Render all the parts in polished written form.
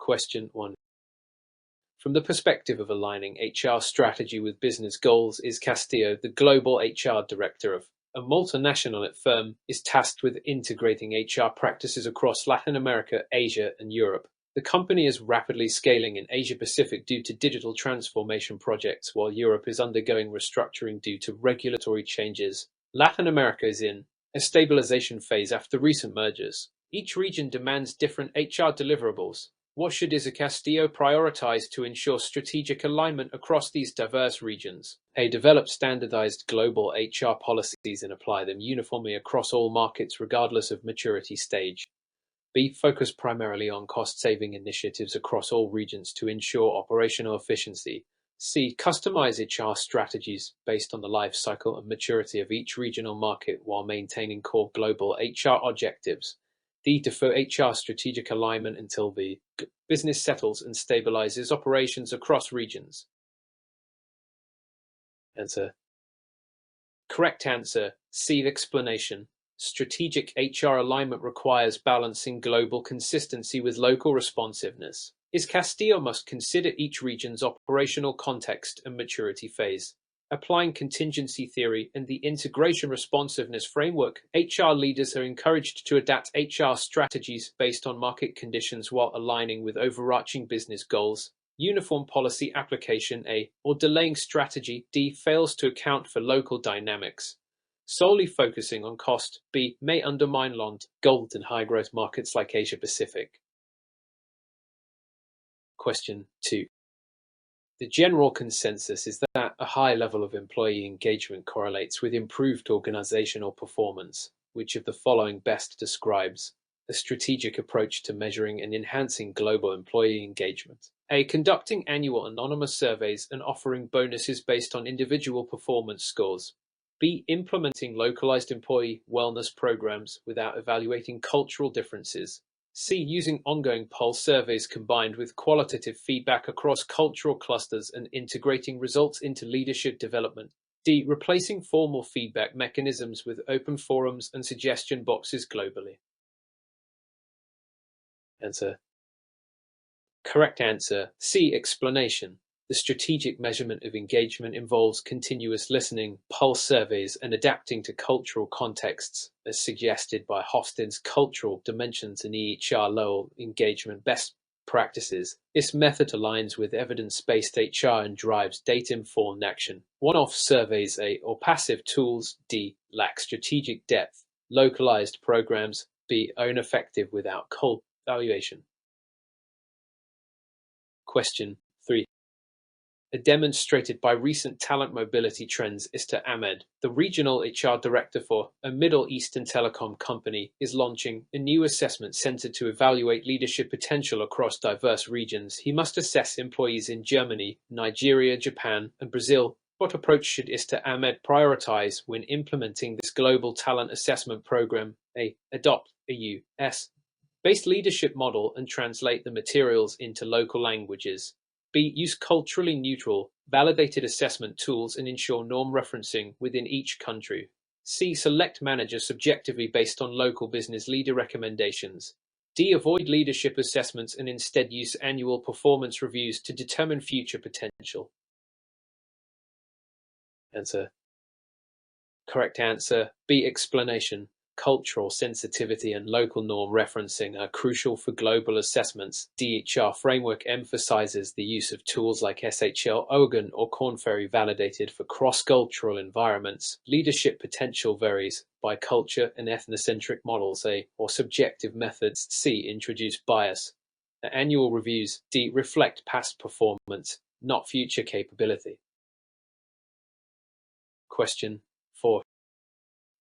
Question 1. From the perspective of aligning HR strategy with business goals, is Castillo, the global HR director of a multinational firm, is tasked with integrating HR practices across Latin America, Asia, and Europe. The company is rapidly scaling in Asia-Pacific due to digital transformation projects, while Europe is undergoing restructuring due to regulatory changes. Latin America is in a stabilization phase after recent mergers. Each region demands different HR deliverables. What should Isa Castillo prioritize to ensure strategic alignment across these diverse regions? A. Develop standardized global HR policies and apply them uniformly across all markets regardless of maturity stage. B. Focus primarily on cost-saving initiatives across all regions to ensure operational efficiency. C. Customize HR strategies based on the life cycle and maturity of each regional market while maintaining core global HR objectives. D. Defer HR strategic alignment until the business settles and stabilizes operations across regions. Answer. Correct answer. C. Explanation. Strategic HR alignment requires balancing global consistency with local responsiveness. Is Castillo must consider each region's operational context and maturity phase. Applying contingency theory and the integration responsiveness framework, HR leaders are encouraged to adapt HR strategies based on market conditions while aligning with overarching business goals. Uniform policy application A, or delaying strategy D, fails to account for local dynamics. Solely focusing on cost B, may undermine gold and high-growth markets like Asia-Pacific. Question 2. The general consensus is that a high level of employee engagement correlates with improved organizational performance. Which of the following best describes a strategic approach to measuring and enhancing global employee engagement? A. Conducting annual anonymous surveys and offering bonuses based on individual performance scores. B. Implementing localized employee wellness programs without evaluating cultural differences. C. Using ongoing pulse surveys combined with qualitative feedback across cultural clusters and integrating results into leadership development. D. Replacing formal feedback mechanisms with open forums and suggestion boxes globally. Answer. Correct answer. C. Explanation. The strategic measurement of engagement involves continuous listening, pulse surveys, and adapting to cultural contexts, as suggested by Hofstede's Cultural Dimensions and EHR Lowell Engagement Best Practices. This method aligns with evidence-based HR and drives data-informed action. One-off surveys A, or passive tools D, lack strategic depth. Localized programs B, are ineffective without cold evaluation. Question 3. Demonstrated by recent talent mobility trends, Mr. Ahmed, the regional HR director for a Middle Eastern telecom company, is launching a new assessment centered to evaluate leadership potential across diverse regions. He must assess employees in Germany, Nigeria, Japan, and Brazil. What approach should Mr. Ahmed prioritize when implementing this global talent assessment program? A. Adopt a US-based leadership model and translate the materials into local languages. B. Use culturally neutral, validated assessment tools and ensure norm referencing within each country. C. Select managers subjectively based on local business leader recommendations. D. Avoid leadership assessments and instead use annual performance reviews to determine future potential. Answer. Correct answer. B. Explanation. Cultural sensitivity and local norm referencing are crucial for global assessments. DHR framework emphasizes the use of tools like SHL, Ogun, or Korn Ferry validated for cross-cultural environments. Leadership potential varies by culture and ethnocentric models. A. Or subjective methods. C. Introduce bias. Annual reviews. D. Reflect past performance, not future capability. Question 4.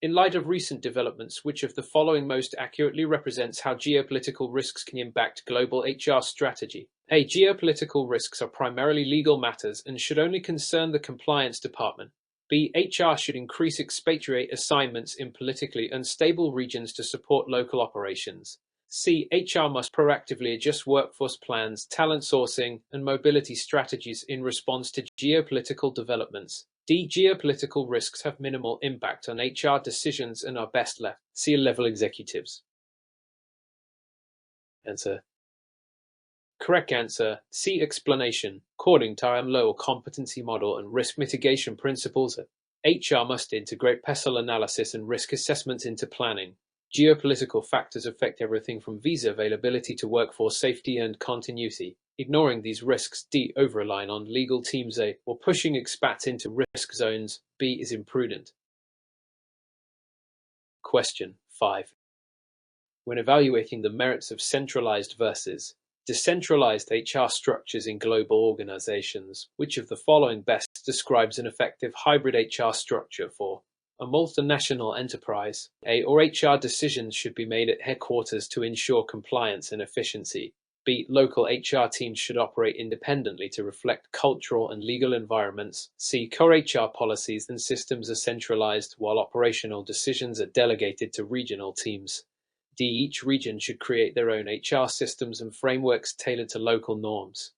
In light of recent developments, which of the following most accurately represents how geopolitical risks can impact global HR strategy? A. Geopolitical risks are primarily legal matters and should only concern the compliance department. B. HR should increase expatriate assignments in politically unstable regions to support local operations. C. HR must proactively adjust workforce plans, talent sourcing, and mobility strategies in response to geopolitical developments. D. Geopolitical risks have minimal impact on HR decisions and are best left C-level executives. Answer. Correct answer, C. Explanation. According to IMLO competency model and risk mitigation principles, HR must integrate PESEL analysis and risk assessments into planning. Geopolitical factors affect everything from visa availability to workforce safety and continuity. Ignoring these risks, D. Over-relying on legal teams, A. Or pushing expats into risk zones, B. Is imprudent. Question 5. When evaluating the merits of centralized versus decentralized HR structures in global organizations, which of the following best describes an effective hybrid HR structure for a multinational enterprise? A. Or HR decisions should be made at headquarters to ensure compliance and efficiency. B. Local HR teams should operate independently to reflect cultural and legal environments. C. Core HR policies and systems are centralized while operational decisions are delegated to regional teams. D. Each region should create their own HR systems and frameworks tailored to local norms.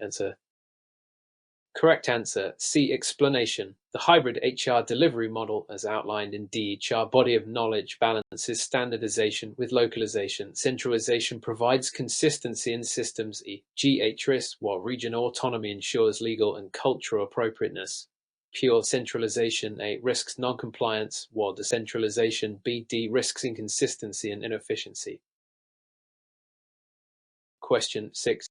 Answer. Correct answer, C. Explanation. The hybrid HR delivery model, as outlined in D. HR body of knowledge, balances standardization with localization. Centralization provides consistency in systems, e.g. HRIS, while regional autonomy ensures legal and cultural appropriateness. Pure centralization, A. Risks non-compliance, while decentralization, B. D. Risks inconsistency and inefficiency. Question 6.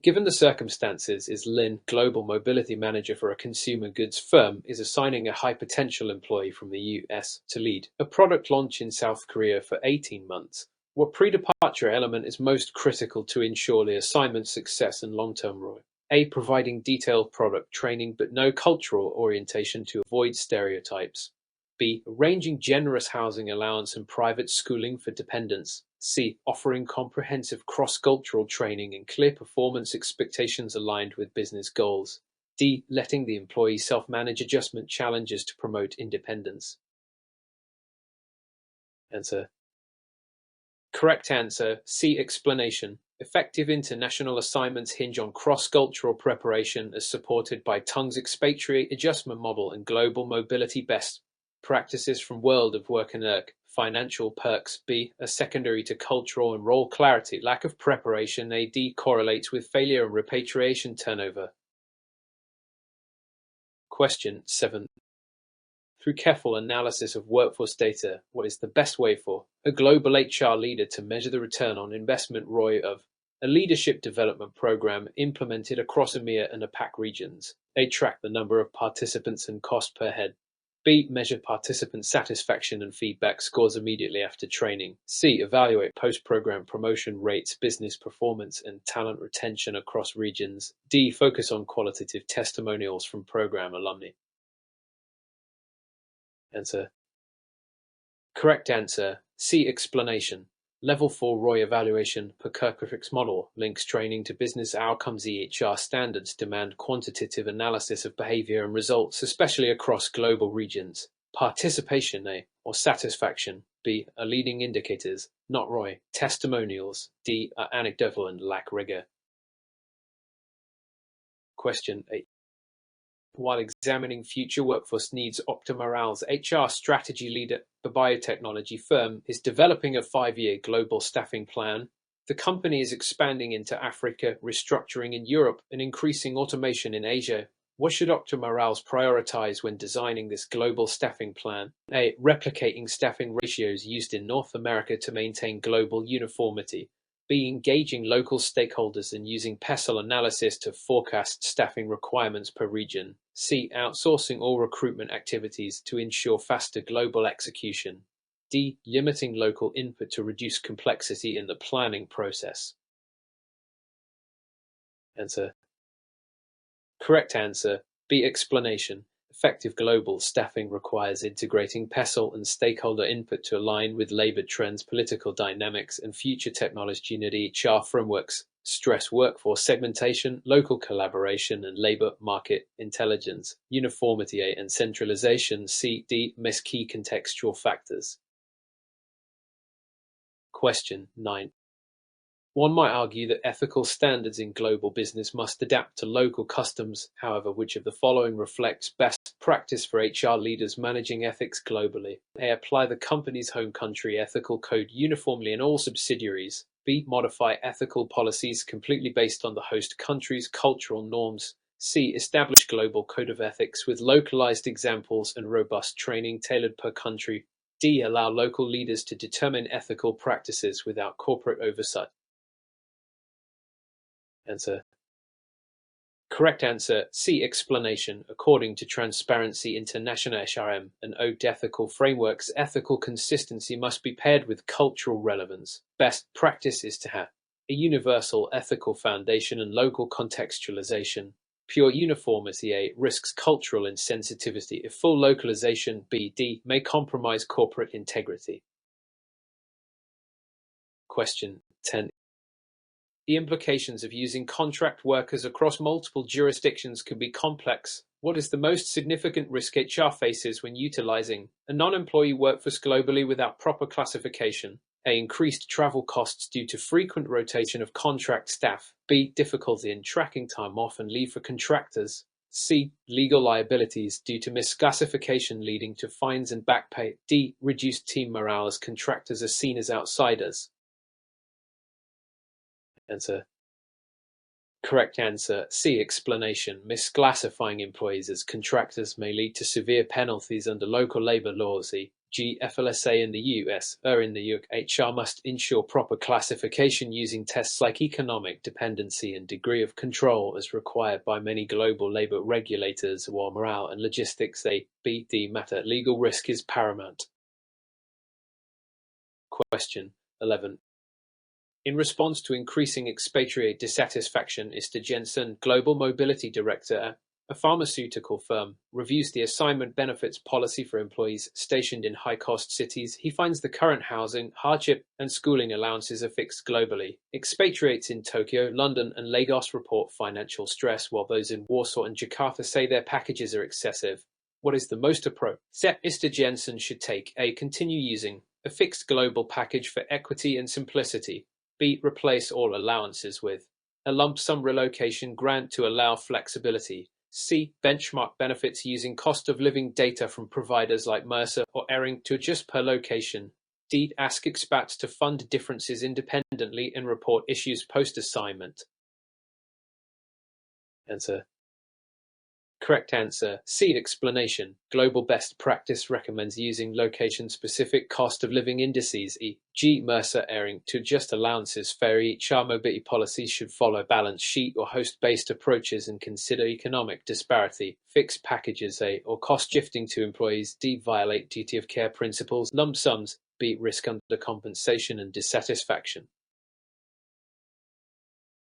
Given the circumstances, is Lin, global mobility manager for a consumer goods firm, is assigning a high-potential employee from the US to lead a product launch in South Korea for 18 months. What pre-departure element is most critical to ensure the assignment's success and long-term ROI? A. Providing detailed product training but no cultural orientation to avoid stereotypes. B. Arranging generous housing allowance and private schooling for dependents. C. Offering comprehensive cross-cultural training and clear performance expectations aligned with business goals. D. Letting the employee self-manage adjustment challenges to promote independence. Answer. Correct answer, C. Explanation. Effective international assignments hinge on cross-cultural preparation as supported by Tung's expatriate adjustment model and global mobility best practices from World of Work and ERC. Financial perks, B. Are secondary to cultural and role clarity. Lack of preparation, A. D. Correlates with failure and repatriation turnover. Question 7. Through careful analysis of workforce data, what is the best way for a global HR leader to measure the return on investment ROI of a leadership development program implemented across EMEA and APAC regions? A. Track the number of participants and cost per head. B. Measure participant satisfaction and feedback scores immediately after training. C. Evaluate post-program promotion rates, business performance, and talent retention across regions. D. Focus on qualitative testimonials from program alumni. Answer. Correct answer, C. Explanation. Level 4 ROI evaluation per Kirkpatrick's model links training to business outcomes. EHR standards demand quantitative analysis of behavior and results, especially across global regions. Participation, A, or satisfaction, B, are leading indicators, not ROI. Testimonials, D, are anecdotal and lack rigor. Question 8. While examining future workforce needs, Optimoral's HR strategy leader, the biotechnology firm, is developing a 5-year global staffing plan. The company is expanding into Africa, restructuring in Europe, and increasing automation in Asia. What should Optimoral's prioritize when designing this global staffing plan? A. Replicating staffing ratios used in North America to maintain global uniformity. B. Engaging local stakeholders and using PESEL analysis to forecast staffing requirements per region. C. Outsourcing all recruitment activities to ensure faster global execution. D. Limiting local input to reduce complexity in the planning process. Answer. Correct answer, B. Explanation. Effective global staffing requires integrating PESEL and stakeholder input to align with labor trends, political dynamics, and future technology needed. HR frameworks stress workforce segmentation, local collaboration, and labor market intelligence. Uniformity, A, and centralization, C. D, miss key contextual factors. Question 9. One might argue that ethical standards in global business must adapt to local customs. However, which of the following reflects best practice for HR leaders managing ethics globally? A. Apply the company's home country ethical code uniformly in all subsidiaries. B. Modify ethical policies completely based on the host country's cultural norms. C. Establish global code of ethics with localized examples and robust training tailored per country. D. Allow local leaders to determine ethical practices without corporate oversight. Answer. Correct answer C. Explanation. According to Transparency International HRM and ODE ethical frameworks, ethical consistency must be paired with cultural relevance. Best practice is to have a universal ethical foundation and local contextualization. Pure uniformity A risks cultural insensitivity if full localization B.D may compromise corporate integrity. Question 10. The implications of using contract workers across multiple jurisdictions can be complex. What is the most significant risk HR faces when utilizing a non-employee workforce globally without proper classification? A. Increased travel costs due to frequent rotation of contract staff. B. Difficulty in tracking time off and leave for contractors. C. Legal liabilities due to misclassification leading to fines and back pay. D. Reduced team morale as contractors are seen as outsiders. Answer. Correct answer C. Explanation. Misclassifying employees as contractors may lead to severe penalties under local labor laws. E.g., FLSA in the US or in the UK. HR must ensure proper classification using tests like economic dependency and degree of control as required by many global labor regulators, while morale and logistics A.B.D. matter. Legal risk is paramount. Question 11. In response to increasing expatriate dissatisfaction, Mr. Jensen, Global Mobility Director at a pharmaceutical firm, reviews the assignment benefits policy for employees stationed in high-cost cities. He finds the current housing, hardship, and schooling allowances are fixed globally. Expatriates in Tokyo, London, and Lagos report financial stress, while those in Warsaw and Jakarta say their packages are excessive. What is the most appropriate step Mr. Jensen should take? A. Continue using a fixed global package for equity and simplicity. B. Replace all allowances with a lump sum relocation grant to allow flexibility. C. Benchmark benefits using cost of living data from providers like Mercer or Ering to adjust per location. D. Ask expats to fund differences independently and report issues post-assignment. Answer. Correct answer C. Explanation. Global best practice recommends using location-specific cost of living indices, e.g. Mercer Ering, to adjust allowances. Fair HR mobility policies should follow balance sheet or host-based approaches and consider economic disparity. Fixed packages A. or cost shifting to employees. D. Violate duty of care principles. Lump sums. B. Risk undercompensation and dissatisfaction.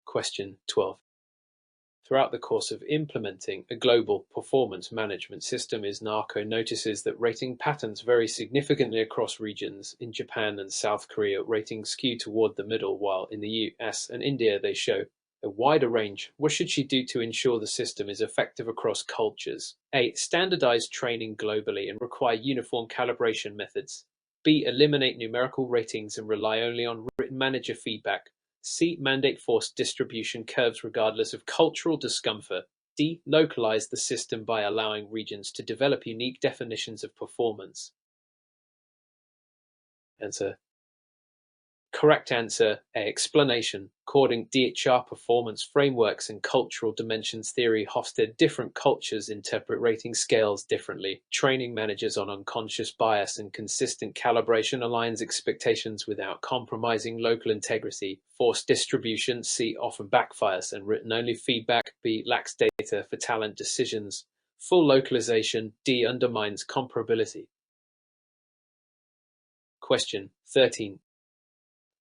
Question 12. Throughout the course of implementing a global performance management system, ISNARCO notices that rating patterns vary significantly across regions. In Japan and South Korea, ratings skew toward the middle, while in the US and India they show a wider range. What should she do to ensure the system is effective across cultures? A. Standardize training globally and require uniform calibration methods. B. Eliminate numerical ratings and rely only on written manager feedback. C. Mandate forced distribution curves regardless of cultural discomfort. D. Localize the system by allowing regions to develop unique definitions of performance. Answer. Correct answer A. Explanation. According DHR performance frameworks and cultural dimensions theory, Hofstede, different cultures interpret rating scales differently. Training managers on unconscious bias and consistent calibration aligns expectations without compromising local integrity. Forced distribution C. often backfires, and written only feedback B. lacks data for talent decisions. Full localization D. undermines comparability. Question 13.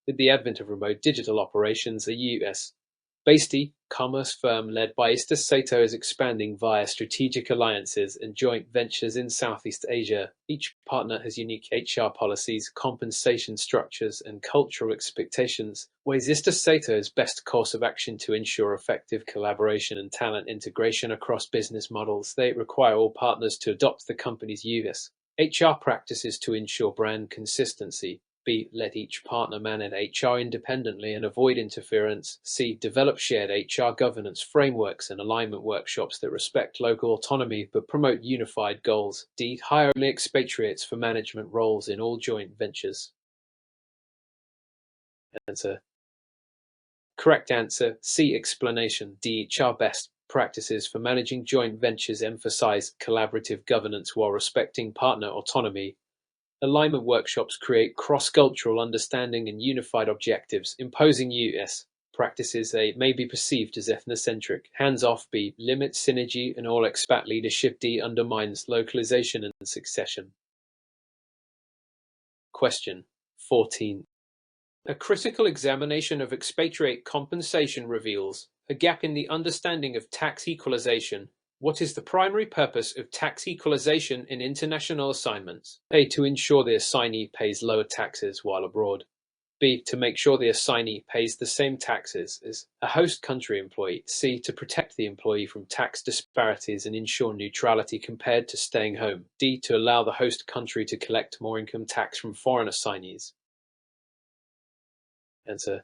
With the advent of remote digital operations, a US-based e-commerce firm led by Ista Sato is expanding via strategic alliances and joint ventures in Southeast Asia. Each partner has unique HR policies, compensation structures, and cultural expectations. Weighs Ista Sato's best course of action to ensure effective collaboration and talent integration across business models. They require all partners to adopt the company's US HR practices to ensure brand consistency. B. Let each partner manage HR independently and avoid interference. C. Develop shared HR governance frameworks and alignment workshops that respect local autonomy but promote unified goals. D. Hire only expatriates for management roles in all joint ventures. Answer. Correct answer, C. Explanation. D. HR best practices for managing joint ventures emphasize collaborative governance while respecting partner autonomy. Alignment workshops create cross-cultural understanding and unified objectives. Imposing US practices A may be perceived as ethnocentric. Hands-off B limits synergy and all expat leadership. D undermines localization and succession. Question 14. A critical examination of expatriate compensation reveals a gap in the understanding of tax equalization. What is the primary purpose of tax equalization in international assignments? A. To ensure the assignee pays lower taxes while abroad. B. To make sure the assignee pays the same taxes as a host country employee. C. To protect the employee from tax disparities and ensure neutrality compared to staying home. D. To allow the host country to collect more income tax from foreign assignees. Answer.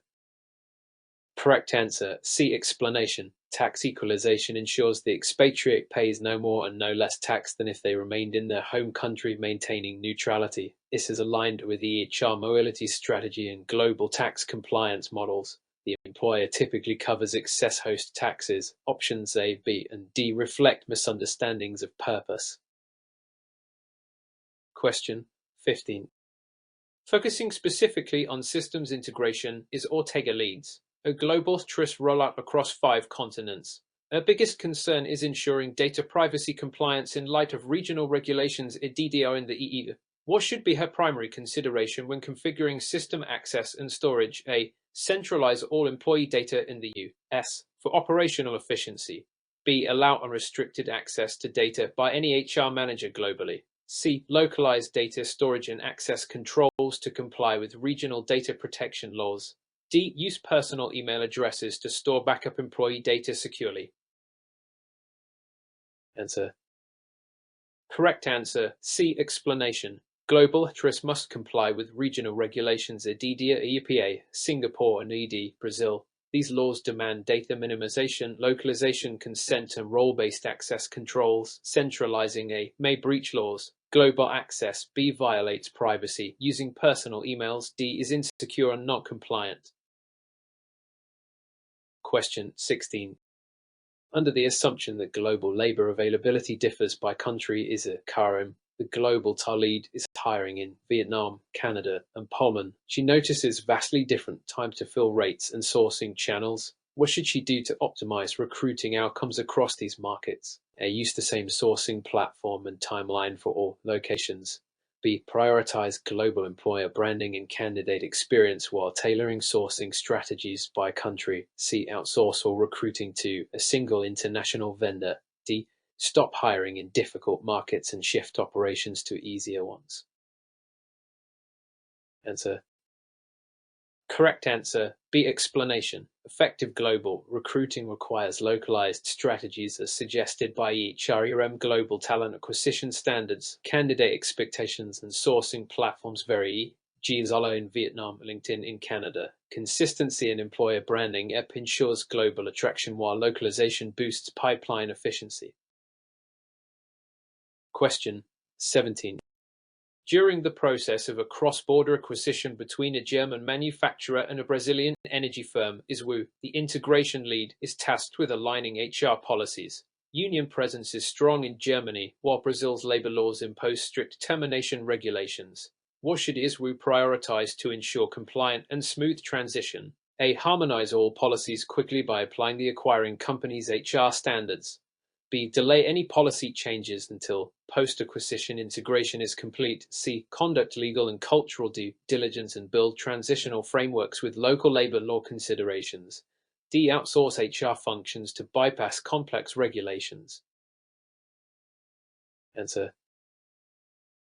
Correct answer, C. Explanation. Tax equalization ensures the expatriate pays no more and no less tax than if they remained in their home country, maintaining neutrality. This is aligned with the HR mobility strategy and global tax compliance models. The employer typically covers excess host taxes. Options A, B, and D reflect misunderstandings of purpose. Question 15. Focusing specifically on systems integration is Ortega leads a global TRIS rollout across 5 continents. Our biggest concern is ensuring data privacy compliance in light of regional regulations EDDR in the EU. What should be her primary consideration when configuring system access and storage? A. Centralize all employee data in the US for operational efficiency. B. Allow unrestricted access to data by any HR manager globally. C. Localize data storage and access controls to comply with regional data protection laws. D. Use personal email addresses to store backup employee data securely. Answer. Correct answer, C. Explanation. Global TRIS must comply with regional regulations EDDA, EPA, Singapore, and ED, Brazil. These laws demand data minimization, localization consent, and role-based access controls. Centralizing A may breach laws. Global access B violates privacy. Using personal emails D is insecure and not compliant. Question 16. Under the assumption that global labor availability differs by country is a Karim. The global lead is hiring in Vietnam, Canada, and Poland. She notices vastly different time to fill rates and sourcing channels. What should she do to optimize recruiting outcomes across these markets? A. Use the same sourcing platform and timeline for all locations. B. Prioritize global employer branding and candidate experience while tailoring sourcing strategies by country. C. Outsource all recruiting to a single international vendor. D. Stop hiring in difficult markets and shift operations to easier ones. Answer. Correct answer, B. Explanation. Effective global recruiting requires localized strategies as suggested by HRCI global talent acquisition standards, candidate expectations, and sourcing platforms vary. Zalo in Vietnam, LinkedIn in Canada. Consistency in employer branding ensures global attraction while localization boosts pipeline efficiency. Question 17. During the process of a cross-border acquisition between a German manufacturer and a Brazilian energy firm, ISWU, the integration lead, is tasked with aligning HR policies. Union presence is strong in Germany, while Brazil's labor laws impose strict termination regulations. What should ISWU prioritize to ensure compliant and smooth transition? A. Harmonize all policies quickly by applying the acquiring company's HR standards. B. Delay any policy changes until post-acquisition integration is complete. C. Conduct legal and cultural due diligence and build transitional frameworks with local labor law considerations. D. Outsource HR functions to bypass complex regulations. Answer.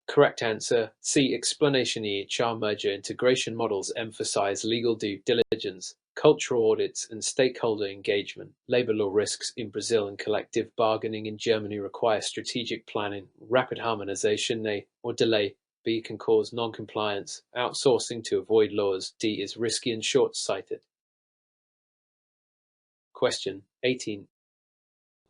Correct answer, C. Explanation. HR merger integration models emphasize legal due diligence, cultural audits, and stakeholder engagement. Labor law risks in Brazil and collective bargaining in Germany require strategic planning. Rapid harmonization or delay B can cause non-compliance. Outsourcing to avoid laws D is risky and short-sighted. Question 18.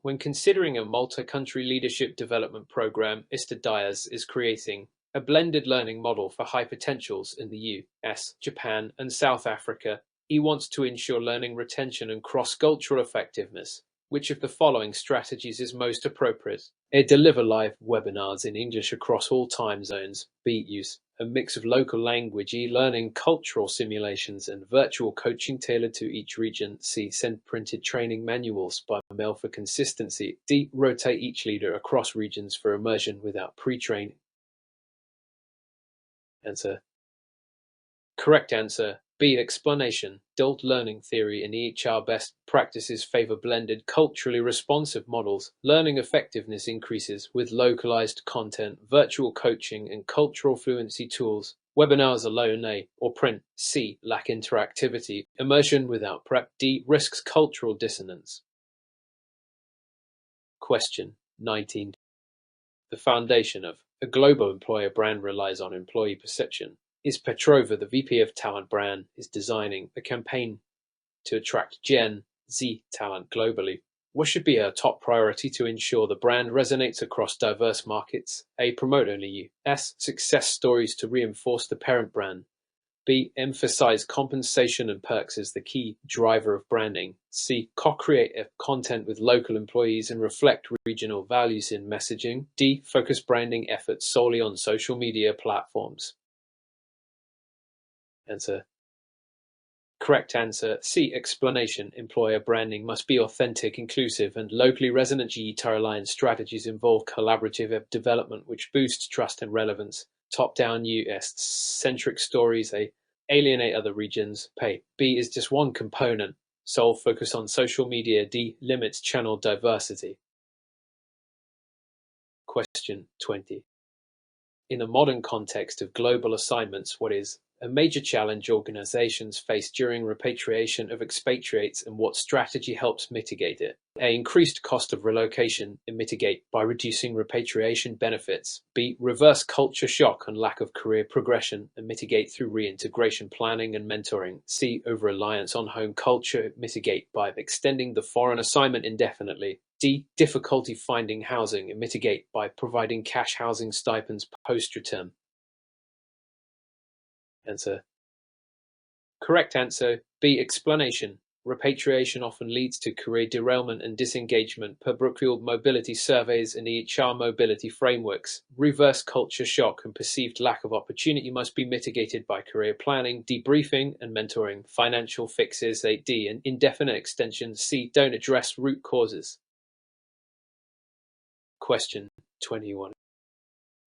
When considering a multi-country leadership development program, Mr. Diaz is creating a blended learning model for high potentials in the US, Japan, and South Africa. E wants to ensure learning retention and cross-cultural effectiveness. Which of the following strategies is most appropriate? A. Deliver live webinars in English across all time zones. B. Use a mix of local language e-learning, cultural simulations, and virtual coaching tailored to each region. C. Send printed training manuals by mail for consistency. D. Rotate each leader across regions for immersion without pre-training. Answer. Correct answer. B. Explanation. Adult learning theory and EHR best practices favor blended, culturally responsive models. Learning effectiveness increases with localized content, virtual coaching, and cultural fluency tools. Webinars alone, A. Or print. C. Lack interactivity. Immersion without prep. D. Risks cultural dissonance. Question 19. The foundation of a global employer brand relies on employee perception. Is Petrova, the VP of Talent Brand, is designing a campaign to attract Gen Z talent globally? What should be her top priority to ensure the brand resonates across diverse markets? A. Promote only US success stories to reinforce the parent brand. B. Emphasize compensation and perks as the key driver of branding. C. Co-create content with local employees and reflect regional values in messaging. D. Focus branding efforts solely on social media platforms. Answer. Correct answer. C. Explanation. Employer branding must be authentic, inclusive, and locally resonant. GPHR aligned strategies involve collaborative development which boosts trust and relevance. Top-down US-centric stories alienate other regions. B is just one component. Sole focus on social media. D limits channel diversity. Question 20. In the modern context of global assignments, what is a major challenge organizations face during repatriation of expatriates and what strategy helps mitigate it? A. Increased cost of relocation and mitigate by reducing repatriation benefits. B. Reverse culture shock and lack of career progression and mitigate through reintegration planning and mentoring. C. Over-reliance on home culture, mitigate by extending the foreign assignment indefinitely. D. Difficulty finding housing and mitigate by providing cash housing stipends post-return. Answer. Correct answer. B. Explanation. Repatriation often leads to career derailment and disengagement per Brookfield mobility surveys and EHR mobility frameworks. Reverse culture shock and perceived lack of opportunity must be mitigated by career planning, debriefing, and mentoring. Financial fixes. D. And indefinite extension. C. Don't address root causes. Question 21.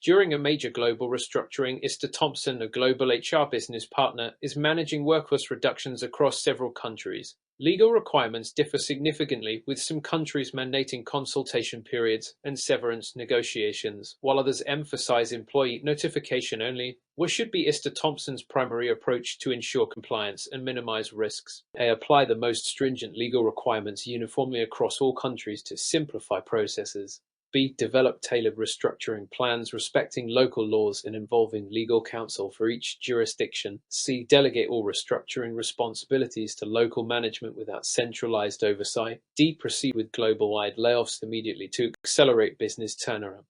During a major global restructuring, Mr. Thompson, a global HR business partner, is managing workforce reductions across several countries. Legal requirements differ significantly, with some countries mandating consultation periods and severance negotiations, while others emphasize employee notification only. What should be Mr. Thompson's primary approach to ensure compliance and minimize risks? A. Apply the most stringent legal requirements uniformly across all countries to simplify processes. B. Develop tailored restructuring plans respecting local laws and involving legal counsel for each jurisdiction. C. Delegate all restructuring responsibilities to local management without centralized oversight. D. Proceed with global-wide layoffs immediately to accelerate business turnaround.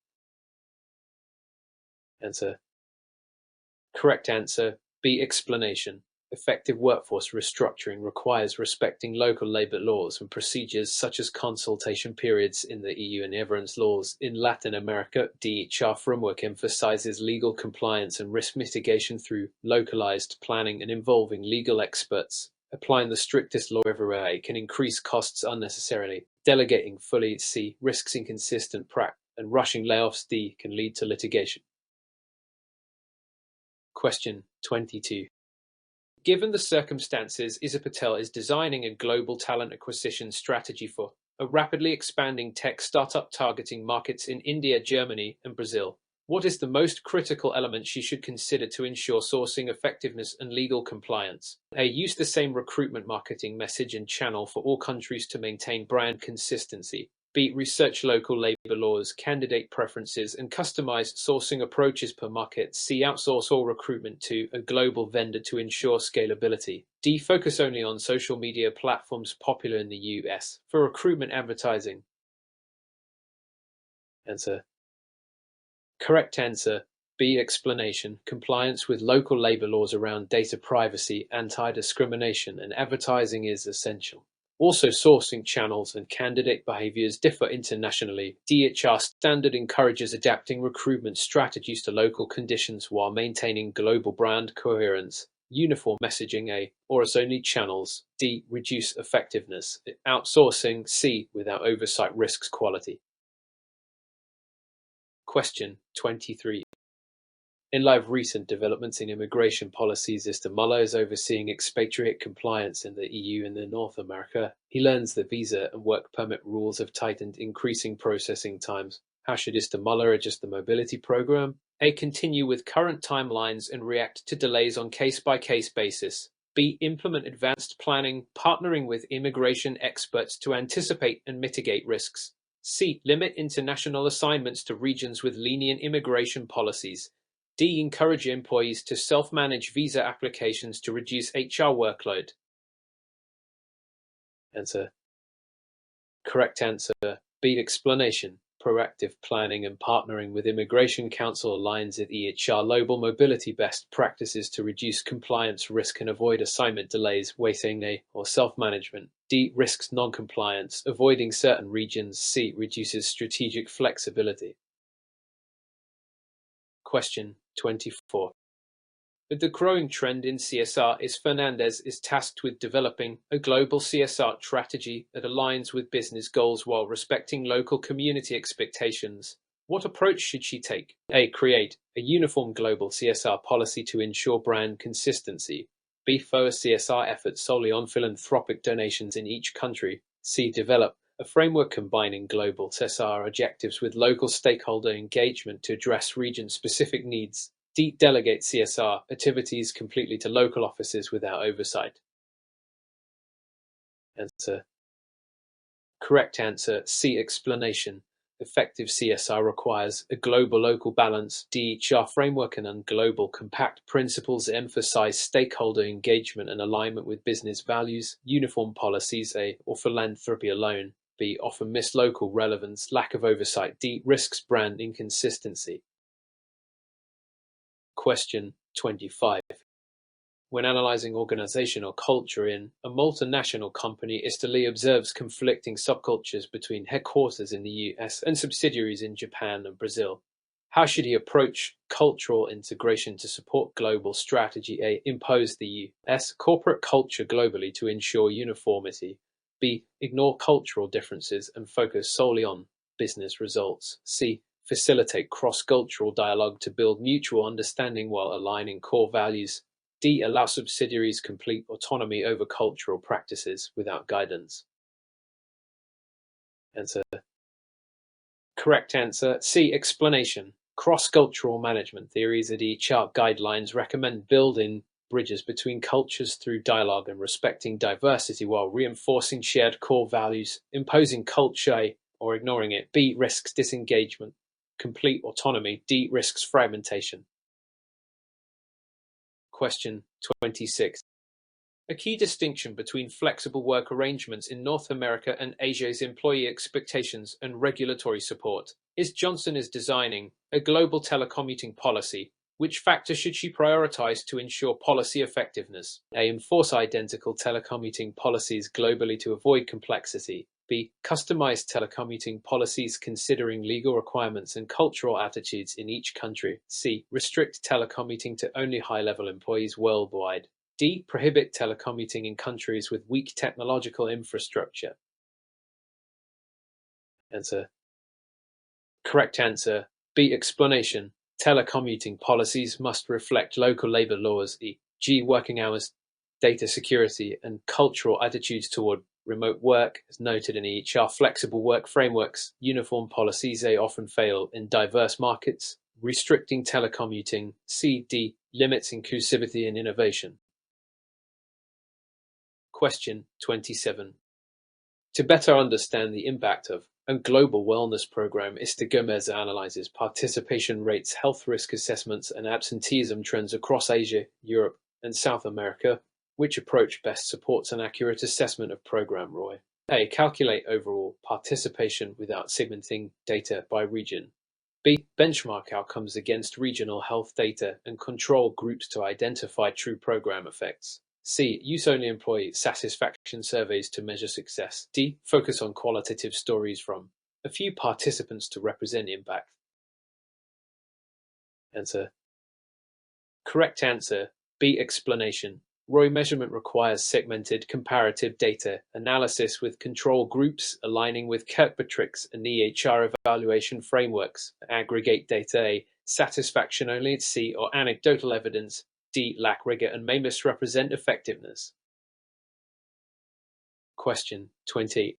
Answer. Correct answer. B. Explanation. Effective workforce restructuring requires respecting local labor laws and procedures such as consultation periods in the EU and Everence laws. In Latin America, DHR framework emphasizes legal compliance and risk mitigation through localized planning and involving legal experts. Applying the strictest law everywhere can increase costs unnecessarily. Delegating fully. C. Risks inconsistent practice and rushing layoffs. D. Can lead to litigation. Question 22. Given the circumstances, Isa Patel is designing a global talent acquisition strategy for a rapidly expanding tech startup targeting markets in India, Germany, and Brazil. What is the most critical element she should consider to ensure sourcing effectiveness and legal compliance? A. Use the same recruitment marketing message and channel for all countries to maintain brand consistency. B. Research local labor laws, candidate preferences, and customize sourcing approaches per market. C. Outsource all recruitment to a global vendor to ensure scalability. D. Focus only on social media platforms popular in the US for recruitment advertising. Answer. Correct answer. B. Explanation. Compliance with local labor laws around data privacy, anti-discrimination, and advertising is essential. Also, sourcing channels and candidate behaviors differ internationally. DHR standard encourages adapting recruitment strategies to local conditions while maintaining global brand coherence. Uniform messaging. A. Orders-only channels. D. Reduce effectiveness. Outsourcing. C. Without oversight risks quality. Question 23. In light of recent developments in immigration policies, Mr. Muller is overseeing expatriate compliance in the EU and in North America. He learns that visa and work permit rules have tightened, increasing processing times. How should Mr. Muller adjust the mobility program? A. Continue with current timelines and react to delays on case-by-case basis. B. Implement advanced planning, partnering with immigration experts to anticipate and mitigate risks. C. Limit international assignments to regions with lenient immigration policies. D. Encourage employees to self-manage visa applications to reduce HR workload. Answer. Correct answer. B. Explanation. Proactive planning and partnering with Immigration Council aligns with EHR global mobility best practices to reduce compliance risk and avoid assignment delays, waiting or self-management. D. Risks non-compliance, avoiding certain regions. C. Reduces strategic flexibility. Question 24. With the growing trend in CSR, Fernandez is tasked with developing a global CSR strategy that aligns with business goals while respecting local community expectations. What approach should she take? A. Create a uniform global CSR policy to ensure brand consistency. B. Focus CSR efforts solely on philanthropic donations in each country. C. Develop a framework combining global CSR objectives with local stakeholder engagement to address region-specific needs. D. Delegate CSR activities completely to local offices without oversight. Answer. Correct answer. C. Explanation. Effective CSR requires a global-local balance. DHR framework and global compact principles emphasize stakeholder engagement and alignment with business values. Uniform policies. A. Or philanthropy alone. B. Often miss local relevance, lack of oversight. D. Risks brand inconsistency. Question 25. When analyzing organizational culture in a multinational company, Mr. Lee observes conflicting subcultures between headquarters in the US and subsidiaries in Japan and Brazil. How should he approach cultural integration to support global strategy? A. Impose the US corporate culture globally to ensure uniformity. B. Ignore cultural differences and focus solely on business results. C. Facilitate cross-cultural dialogue to build mutual understanding while aligning core values. D. Allow subsidiaries complete autonomy over cultural practices without guidance. Answer. Correct answer. C. Explanation. Cross-cultural management theories at EHR guidelines recommend building bridges between cultures through dialogue and respecting diversity while reinforcing shared core values. Imposing culture or ignoring it. B. Risks disengagement. Complete autonomy. D. Risks fragmentation. Question 26. A key distinction between flexible work arrangements in North America and Asia's employee expectations and regulatory support. Johnson is designing a global telecommuting policy. Which factors should she prioritize to ensure policy effectiveness? A. Enforce identical telecommuting policies globally to avoid complexity. B. Customize telecommuting policies considering legal requirements and cultural attitudes in each country. C. Restrict telecommuting to only high-level employees worldwide. D. Prohibit telecommuting in countries with weak technological infrastructure. Answer. Correct answer. B. Explanation. Telecommuting policies must reflect local labor laws, e.g. working hours, data security, and cultural attitudes toward remote work, as noted in EHR flexible work frameworks. Uniform policies often fail in diverse markets. Restricting telecommuting. C.D. limits inclusivity and innovation. Question 27. To better understand the impact of a global wellness program, Mr. Gomez analyzes participation rates, health risk assessments, and absenteeism trends across Asia, Europe, and South America. Which approach best supports an accurate assessment of program ROI? A. Calculate overall participation without segmenting data by region. B. Benchmark outcomes against regional health data and control groups to identify true program effects. C. Use only employee satisfaction surveys to measure success. D. Focus on qualitative stories from a few participants to represent impact. Answer. Correct answer. B. Explanation. ROI measurement requires segmented comparative data analysis with control groups aligning with Kirkpatrick's and EHR evaluation frameworks. Aggregate data. A. Satisfaction only. C. Or anecdotal evidence. D. Lack rigor and may misrepresent effectiveness. Question 20.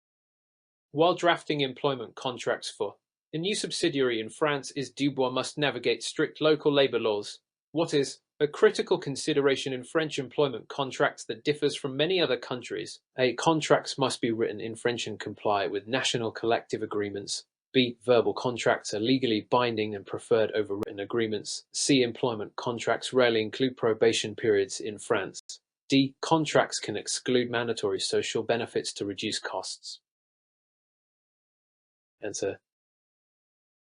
While drafting employment contracts for a new subsidiary in France, Dubois must navigate strict local labor laws. What is a critical consideration in French employment contracts that differs from many other countries? A. Contracts must be written in French and comply with national collective agreements. B. Verbal contracts are legally binding and preferred over written agreements. C. Employment contracts rarely include probation periods in France. D. Contracts can exclude mandatory social benefits to reduce costs. Answer.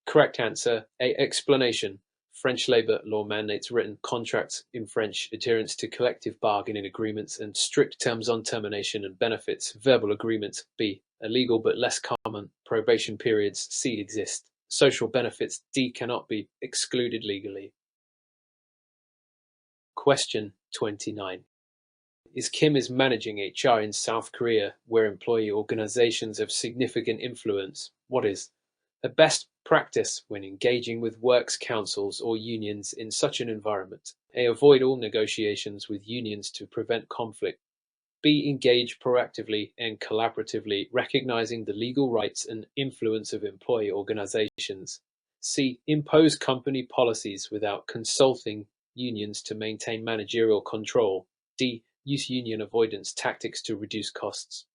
Correct answer. A. Explanation. French labor law mandates written contracts in French, adherence to collective bargaining agreements, and strict terms on termination and benefits. Verbal agreements. B. Illegal but less common. Probation periods. C. Exist. Social benefits. D. Cannot be excluded legally. Question 29. Kim is managing HR in South Korea, where employee organizations have significant influence. What is a best practice when engaging with works councils or unions in such an environment? A. Avoid all negotiations with unions to prevent conflict. B. Engage proactively and collaboratively, recognizing the legal rights and influence of employee organizations. C. Impose company policies without consulting unions to maintain managerial control. D. Use union avoidance tactics to reduce costs.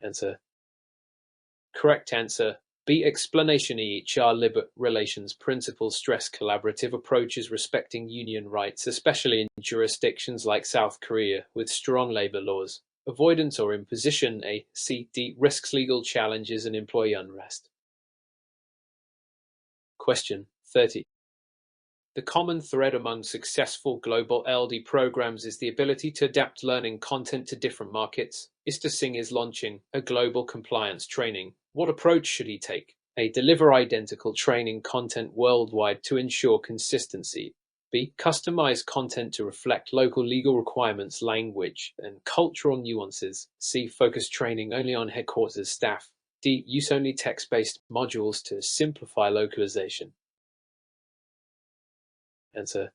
Answer. Correct answer. B. Explanation. HR labor relations principles stress collaborative approaches respecting union rights, especially in jurisdictions like South Korea with strong labor laws. Avoidance or imposition. A. C. D. Risks legal challenges and employee unrest. Question 30. The common thread among successful global LD programs is the ability to adapt learning content to different markets. Singh is launching a global compliance training. What approach should he take? A. Deliver identical training content worldwide to ensure consistency. B. Customize content to reflect local legal requirements, language, and cultural nuances. C. Focus training only on headquarters staff. D. Use only text-based modules to simplify localization. Answer.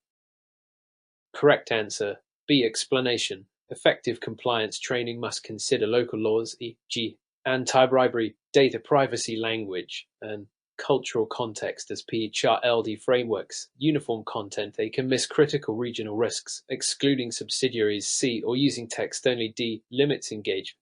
Correct answer. B. Explanation. Effective compliance training must consider local laws, e.g., anti-bribery, data privacy, language, and cultural context as PHR-LD frameworks. Uniform content. They can miss critical regional risks, excluding subsidiaries. C. Or using text only. D. Limits engagement.